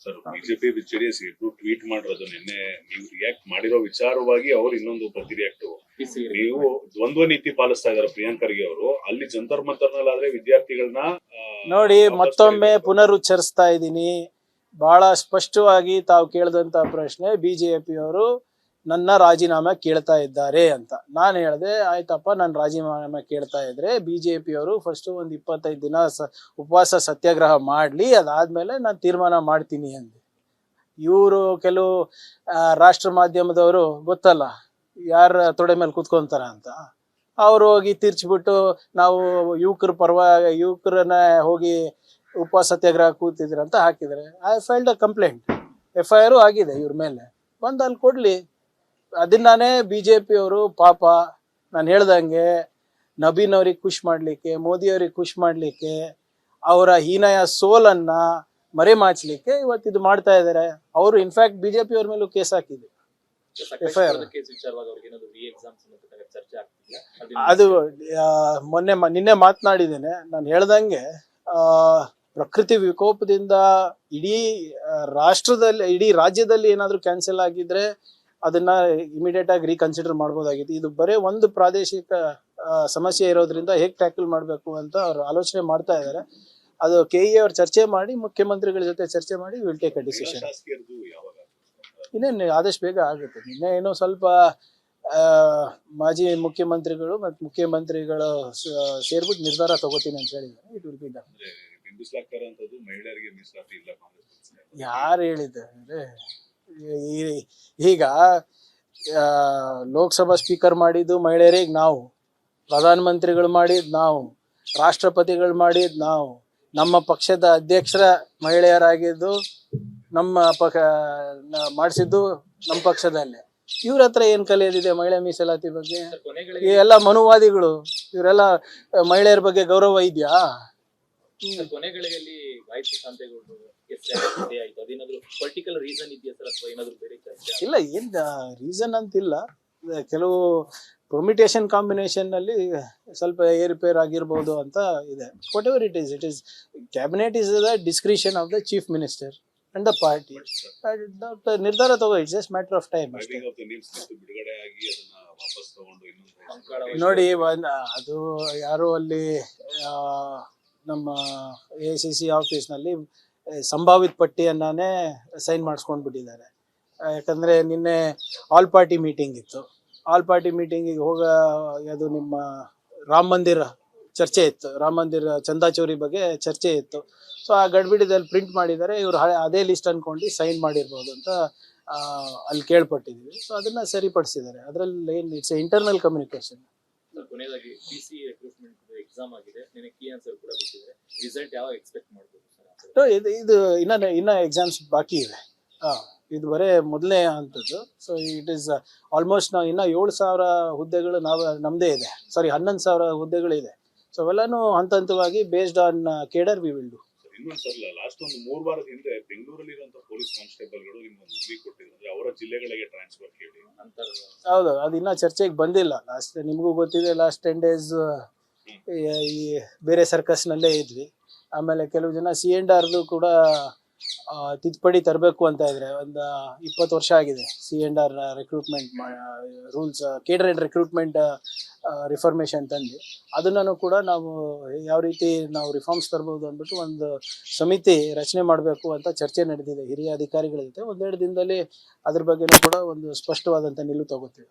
Sir BJP JDS ಇಬ್ರು tweet ಮಾಡಿರೋದು ನಿನ್ನೆ ನೀವು ರಿಯಾಕ್ಟ್ ಮಾಡಿರೋ ವಿಚಾರವಾಗಿ ಅವ್ರು ಇನ್ನೊಂದು ಪ್ರತಿ ರಿಯಾಕ್ಟ್ ನೀವು ದ್ವಂದ್ವ ನೀತಿ ಪಾಲಿಸ್ತಾ ಇದಾರೆ ಪ್ರಿಯಾಂಕ್ ಖರ್ಗೆ ಅವರು ಅಲ್ಲಿ ಜಂತರ್ ಮಂತರ್ನಲ್ಲಾದ್ರೆ ವಿದ್ಯಾರ್ಥಿಗಳನ್ನ ನೋಡಿ ಮತ್ತೊಮ್ಮೆ ಪುನರುಚ್ಚರಿಸ್ತಾ ಇದ್ದೀನಿ. ಬಹಳ ಸ್ಪಷ್ಟವಾಗಿ ತಾವು ಕೇಳಿದಂತ ಪ್ರಶ್ನೆ ಬಿಜೆಪಿ ಅವರು ನನ್ನ ರಾಜೀನಾಮೆ ಕೇಳ್ತಾ ಇದ್ದಾರೆ ಅಂತ. ನಾನು ಹೇಳಿದೆ ಆಯ್ತಪ್ಪ, ನಾನು ರಾಜೀನಾಮೆ ಕೇಳ್ತಾ ಇದ್ರೆ ಬಿಜೆಪಿ ಅವರು ಫಸ್ಟ್ ಒಂದು 25 ದಿನ ಉಪವಾಸ ಸತ್ಯಾಗ್ರಹ ಮಾಡ್ಲಿ, ಅದಾದ್ಮೇಲೆ ನಾನು ತೀರ್ಮಾನ ಮಾಡ್ತೀನಿ ಅಂದೆ. ಇವರು ಕೆಲವು ರಾಷ್ಟ್ರ ಮಾಧ್ಯಮದವರು ಗೊತ್ತಲ್ಲ ಯಾರ ತೊಡೆ ಮೇಲೆ ಕುತ್ಕೊಂತಾರ ಅಂತ, ಅವ್ರು ಹೋಗಿ ತಿರ್ಚ್ಬಿಟ್ಟು ನಾವು ಯುವಕರನ್ನ ಹೋಗಿ ಉಪವಾಸ ಸತ್ಯಾಗ್ರಹ ಕೂತಿದ್ರು ಅಂತ ಹಾಕಿದ್ರೆ I filed a complaint. FIR ಆಗಿದೆ ಇವ್ರ ಮೇಲೆ, ಬಂದು ಅಲ್ಲಿ ಕೊಡ್ಲಿ. ಅದನ್ನಾನೇ ಬಿಜೆಪಿ ಅವರು ಪಾಪ ನಾನು ಹೇಳ್ದಂಗೆ ನಬೀನ್ ಅವ್ರಿಗೆ ಖುಷ್ ಮಾಡ್ಲಿಕ್ಕೆ, ಮೋದಿ ಅವ್ರಿಗೆ ಖುಷ್ ಮಾಡ್ಲಿಕ್ಕೆ, ಅವರ ಹೀನಾಯ ಸೋಲನ್ನ ಮರೆಮಾಚಲಿಕ್ಕೆ ಇವತ್ತಿದು ಮಾಡ್ತಾ ಇದ್ದಾರೆ. ಅವರು ಇನ್ಫ್ಯಾಕ್ಟ್ ಬಿಜೆಪಿ ಅವ್ರ ಮೇಲೂ ಕೇಸ್ ಹಾಕಿದೆ, FIR. ಅದು ನಿನ್ನೆ ಮಾತನಾಡಿದ್ದೇನೆ. ನಾನು ಹೇಳ್ದಂಗೆ ಪ್ರಕೃತಿ ವಿಕೋಪದಿಂದ ಇಡೀ ರಾಜ್ಯದಲ್ಲಿ ಏನಾದ್ರೂ ಕ್ಯಾನ್ಸಲ್ ಆಗಿದ್ರೆ ಅದನ್ನ ಇಮಿಡಿಯೇಟ್ ಆಗಿ ರೀಕನ್ಸಿಡರ್ ಮಾಡ್ಬೋದಾಗಿತ್ತು. ಇದು ಬರೀ ಒಂದು ಪ್ರಾದೇಶಿಕ ಸಮಸ್ಯೆ ಇರೋದ್ರಿಂದ ಹೇಗೆ ಟ್ಯಾಕಲ್ ಮಾಡಬೇಕು ಅಂತ ಅವ್ರು ಆಲೋಚನೆ ಮಾಡ್ತಾ ಇದ್ದಾರೆ. ಅದು KE ಅವ್ರು ಚರ್ಚೆ ಮಾಡಿ ಮುಖ್ಯಮಂತ್ರಿಗಳ ಜೊತೆ ಚರ್ಚೆ ಮಾಡಿ ವಿಲ್ ಟೇಕ್ ಅ ಡಿಸಿಷನ್. ಇನ್ನೇನು ಆದಷ್ಟು ಬೇಗ ಆಗುತ್ತೆ. ನಿನ್ನೆ ಏನೋ ಸ್ವಲ್ಪ ಮಾಜಿ ಮುಖ್ಯಮಂತ್ರಿಗಳು ಮತ್ತು ಮುಖ್ಯಮಂತ್ರಿಗಳು ಸೇರ್ಬಿಟ್ಟು ನಿರ್ಧಾರ ತಗೋತೀನಿ ಅಂತ ಹೇಳಿದ್ದಾರೆ. It will be done. ಯಾರು ಹೇಳಿದ್ದಾರೆ? ಈಗ ಲೋಕಸಭಾ ಸ್ಪೀಕರ್ ಮಾಡಿದ್ದು ಮಹಿಳೆಯರಿಗೆ ನಾವು, ಪ್ರಧಾನ ಮಂತ್ರಿಗಳು ಮಾಡಿದ್ ನಾವು, ರಾಷ್ಟ್ರಪತಿಗಳು ಮಾಡಿದ್ ನಾವು, ನಮ್ಮ ಪಕ್ಷದ ಅಧ್ಯಕ್ಷರ ಮಹಿಳೆಯರಾಗಿದ್ದು ಮಾಡಿಸಿದ್ದು ನಮ್ಮ ಪಕ್ಷದಲ್ಲೇ. ಇವ್ರ ಹತ್ರ ಏನ್ ಕಲಿಯೋದಿದೆ ಮಹಿಳಾ ಮೀಸಲಾತಿ ಬಗ್ಗೆ? ಎಲ್ಲ ಮನುವಾದಿಗಳು, ಇವರೆಲ್ಲ ಮಹಿಳೆಯರ ಬಗ್ಗೆ ಗೌರವ ಇದೆಯಾ? ಇಲ್ಲ, ಏನ್ ರೀಸನ್ ಅಂತಿಲ್ಲ. ಕೆಲವು ಪರ್ಮಿಟೇಷನ್ ಕಾಂಬಿನೇಷನ್ ನಲ್ಲಿ ಸ್ವಲ್ಪ ಏರುಪೇರ್ ಆಗಿರ್ಬೋದು ಅಂತ ಇದೆ. What ever it is cabinet is the discretion of the chief minister and the party. ನಿರ್ಧಾರ ತಗೋ, it's just matter of time ಅಷ್ಟೇ. ನೋಡಿ, ಅದು ಯಾರು ಅಲ್ಲಿ ನಮ್ಮ AICC ಆಫೀಸ್ನಲ್ಲಿ ಸಂಭಾವಿತ ಪಟ್ಟಿಯನ್ನೇ ಸೈನ್ ಮಾಡಿಸ್ಕೊಂಡು ಬಿಟ್ಟಿದ್ದಾರೆ. ಯಾಕಂದ್ರೆ ನಿನ್ನೆ ಆಲ್ ಪಾರ್ಟಿ ಮೀಟಿಂಗ್ ಇತ್ತು. ಆಲ್ ಪಾರ್ಟಿ ಮೀಟಿಂಗಿಗೆ ಅದು ನಿಮ್ಮ ರಾಮ ಮಂದಿರ ಚರ್ಚೆ ಇತ್ತು, ರಾಮ ಮಂದಿರ ಚಂದಾಚೋರಿ ಬಗ್ಗೆ ಚರ್ಚೆ ಇತ್ತು. ಸೊ ಆ ಗಡ್ಬಿಡಿದಲ್ಲಿ ಪ್ರಿಂಟ್ ಮಾಡಿದ್ದಾರೆ. ಇವ್ರು ಅದೇ ಲಿಸ್ಟ್ ಅನ್ಕೊಂಡು ಸೈನ್ ಮಾಡಿರ್ಬೋದು ಅಂತ ಅಲ್ಲಿ ಕೇಳ್ಪಟ್ಟಿದ್ವಿ. ಸೊ ಅದನ್ನ ಸರಿಪಡಿಸಿದ್ದಾರೆ. ಅದ್ರಲ್ಲಿ ಏನು ಇಟ್ಸ್ ಇಂಟರ್ನಲ್ ಕಮ್ಯುನಿಕೇಶನ್. ಕೊನೆಯದಾಗಿ PC ರಿಕ್ರೂಟ್ಮೆಂಟ್ ಎಕ್ಸಾಮ್ ಆಗಿದೆ, ನಿಮಗೆ ಕೀ ಆನ್ಸರ್ ಕೂಡ ಬಿಟ್ಟಿದ್ದಾರೆ. ರಿಸಲ್ಟ್ ಯಾವಾಗ ಎಕ್ಸ್ಪೆಕ್ಟ್ ಮಾಡ್ಬೋದು ಸರ್? ಇದು ಇನ್ನ ಎಕ್ಸಾಮ್ಸ್ ಬಾಕಿ ಇದೆ. ಇದು ಬರೇ ಮೊದಲನೇ ಹಂತದ್ದು. ಸೊ ಇಟ್ ಈಸ್ ಆಲ್ಮೋಸ್ಟ್ ನಾವು ಇನ್ನ 7,000 ಹುದ್ದೆಗಳು ನಮ್ದೇ ಇದೆ. 11,000 ಹುದ್ದೆಗಳಿದೆ. ಸೊ ಅವೆಲ್ಲಾನು ಹಂತವಾಗಿ based on cadre we will do. ಇನ್ನೊಂದ್ಸಲ ಲಾಸ್ಟ್ ಒಂದು 3 ವಾರದ ಹಿಂದೆ ಬೆಂಗಳೂರಲ್ಲಿ ಇರುವಂತಹ ಪೊಲೀಸ್ ಕಾನ್ಸ್ಟೇಬಲ್ಗಳು ನಿಮ್ಗೊಂದು ಮನವಿ ಕೊಟ್ಟಿದ್ರು, ಅವರ ಜಿಲ್ಲೆಗಳಿಗೆ ಟ್ರಾನ್ಸ್ಫರ್ ಕೇಳಿ ಅಂತ. ಹೌದು, ಅದು ಇನ್ನ ಚರ್ಚೆಗೆ ಬಂದಿಲ್ಲ. ಲಾಸ್ಟ್ ನಿಮಗೂ ಗೊತ್ತಿದೆ, ಲಾಸ್ಟ್ 10 days ಈ ಬೇರೆ ಸರ್ಕಸ್ ನಲ್ಲೇ ಇದ್ವಿ. ಆಮೇಲೆ ಕೆಲವು ಜನ C&Rದು ಕೂಡ ತಿದ್ದುಪಡಿ ತರಬೇಕು ಅಂತ ಇದ್ರೆ. ಒಂದು 20 ವರ್ಷ ಆಗಿದೆ C&R recruitment rules, cadre and recruitment reformation ತಂದು ಅದನ್ನು ಕೂಡ ನಾವು ಯಾವ ರೀತಿ ನಾವು ರಿಫಾರ್ಮ್ಸ್ ತರಬಹುದು ಅಂದ್ಬಿಟ್ಟು ಒಂದು ಸಮಿತಿ ರಚನೆ ಮಾಡಬೇಕು ಅಂತ ಚರ್ಚೆ ನಡೆದಿದೆ ಹಿರಿಯ ಅಧಿಕಾರಿಗಳ ಜೊತೆ. 1-2 ದಿನದಲ್ಲಿ ಅದ್ರ ಬಗ್ಗೆನೂ ಕೂಡ ಒಂದು ಸ್ಪಷ್ಟವಾದಂಥ ನಿಲುವು ತಗೋತೀವಿ.